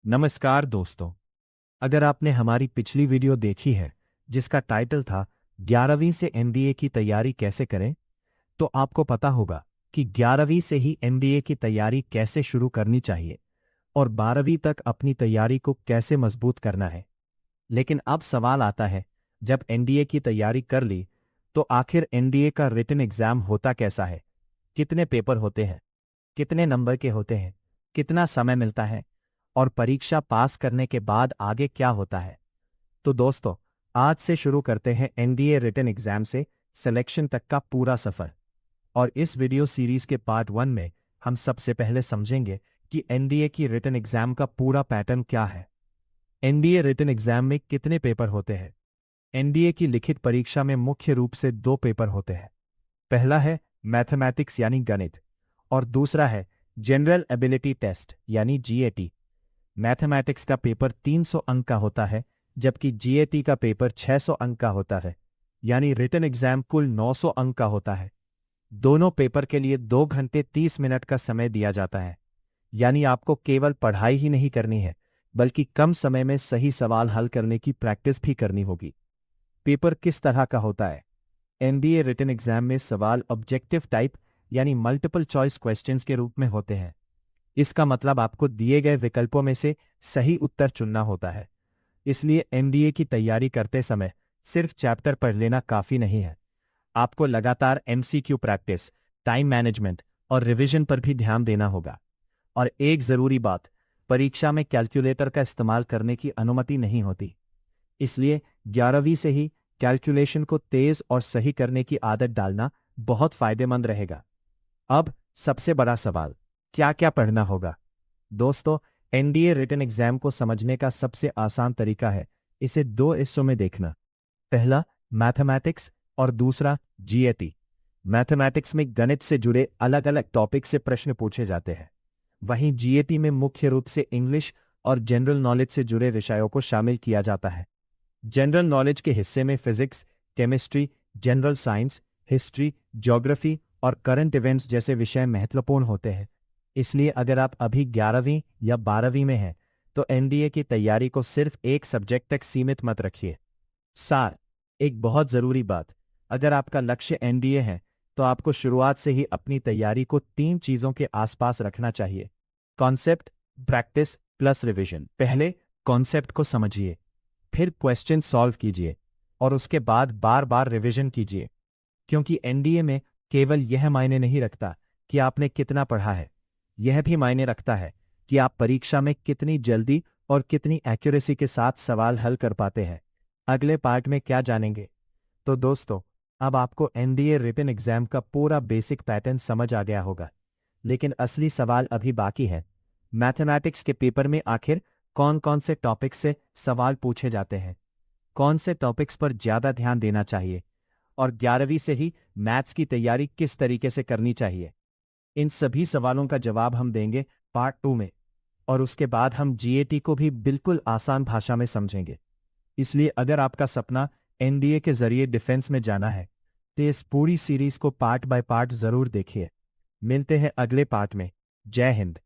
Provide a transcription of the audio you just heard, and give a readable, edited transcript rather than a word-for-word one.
नमस्कार दोस्तों। अगर आपने हमारी पिछली वीडियो देखी है जिसका टाइटल था 11वीं से एनडीए की तैयारी कैसे करें, तो आपको पता होगा कि 11वीं से ही एनडीए की तैयारी कैसे शुरू करनी चाहिए और 12वीं तक अपनी तैयारी को कैसे मजबूत करना है। लेकिन अब सवाल आता है, जब एनडीए की तैयारी कर ली तो आखिर एनडीए का रिटन एग्जाम होता कैसा है, कितने पेपर होते हैं, कितने नंबर के होते हैं, कितना समय मिलता है और परीक्षा पास करने के बाद आगे क्या होता है। तो दोस्तों, आज से शुरू करते हैं एनडीए रिटन एग्जाम से सिलेक्शन तक का पूरा सफर। और इस वीडियो सीरीज के पार्ट 1 में हम सबसे पहले समझेंगे कि एनडीए की रिटन एग्जाम का पूरा पैटर्न क्या है। एनडीए रिटन एग्जाम में कितने पेपर होते हैं। एनडीए की लिखित परीक्षा में मुख्य रूप से 2 पेपर होते हैं। पहला है मैथमेटिक्स यानी गणित और दूसरा है जनरल एबिलिटी टेस्ट यानी जीएटी। मैथमेटिक्स का पेपर 300 अंक का होता है, जबकि जीएटी का पेपर 600 अंक का होता है, यानी रिटन एग्जाम कुल 900 अंक का होता है। दोनों पेपर के लिए 2 घंटे 30 मिनट का समय दिया जाता है, यानी आपको केवल पढ़ाई ही नहीं करनी है बल्कि कम समय में सही सवाल हल करने की प्रैक्टिस भी करनी होगी। पेपर किस तरह का होता है। एनडीए रिटन एग्जाम में सवाल ऑब्जेक्टिव टाइप यानी मल्टीपल चॉइस क्वेश्चंस के रूप में होते हैं। इसका मतलब आपको दिए गए विकल्पों में से सही उत्तर चुनना होता है। इसलिए एनडीए की तैयारी करते समय सिर्फ चैप्टर पढ़ लेना काफी नहीं है। आपको लगातार एमसीक्यू प्रैक्टिस, टाइम मैनेजमेंट और रिवीजन पर भी ध्यान देना होगा। और एक जरूरी बात, परीक्षा में कैलकुलेटर का इस्तेमाल करने की अनुमति नहीं होती। इसलिए 11वीं से ही कैलकुलेशन को तेज और सही करने की आदत डालना बहुत फायदेमंद रहेगा। अब सबसे बड़ा सवाल, क्या क्या पढ़ना होगा। दोस्तों, एनडीए रिटन एग्जाम को समझने का सबसे आसान तरीका है इसे 2 हिस्सों में देखना। पहला मैथमेटिक्स और दूसरा जीएटी। मैथमेटिक्स में गणित से जुड़े अलग अलग टॉपिक से प्रश्न पूछे जाते हैं, वहीं जीएटी में मुख्य रूप से इंग्लिश और जनरल नॉलेज से जुड़े विषयों को शामिल किया जाता है। जनरल नॉलेज के हिस्से में physics, chemistry, general science, history, geography और करंट इवेंट्स जैसे विषय महत्वपूर्ण होते हैं। इसलिए अगर आप अभी 11वीं या 12वीं में हैं तो एनडीए की तैयारी को सिर्फ एक सब्जेक्ट तक सीमित मत रखिए। सार, एक बहुत जरूरी बात, अगर आपका लक्ष्य एनडीए है तो आपको शुरुआत से ही अपनी तैयारी को 3 चीजों के आसपास रखना चाहिए। Concept, practice plus revision. पहले कॉन्सेप्ट को समझिए, फिर क्वेश्चन सॉल्व कीजिए और उसके बाद बार बार रिवीजन कीजिए, क्योंकि एनडीए में केवल यह मायने नहीं रखता कि आपने कितना पढ़ा है, यह भी मायने रखता है कि आप परीक्षा में कितनी जल्दी और कितनी एक्यूरेसी के साथ सवाल हल कर पाते हैं। अगले पार्ट में क्या जानेंगे। तो दोस्तों, अब आपको एनडीए रिटन एग्जाम का पूरा बेसिक पैटर्न समझ आ गया होगा, लेकिन असली सवाल अभी बाकी है। मैथमेटिक्स के पेपर में आखिर कौन कौन से टॉपिक्स से सवाल पूछे जाते हैं, कौन से टॉपिक्स पर ज्यादा ध्यान देना चाहिए और 11वीं से ही मैथ्स की तैयारी किस तरीके से करनी चाहिए। इन सभी सवालों का जवाब हम देंगे पार्ट 2 में, और उसके बाद हम जीएटी को भी बिल्कुल आसान भाषा में समझेंगे। इसलिए अगर आपका सपना एनडीए के जरिए डिफेंस में जाना है तो इस पूरी सीरीज को पार्ट बाय पार्ट जरूर देखिए। मिलते हैं अगले पार्ट में। जय हिंद।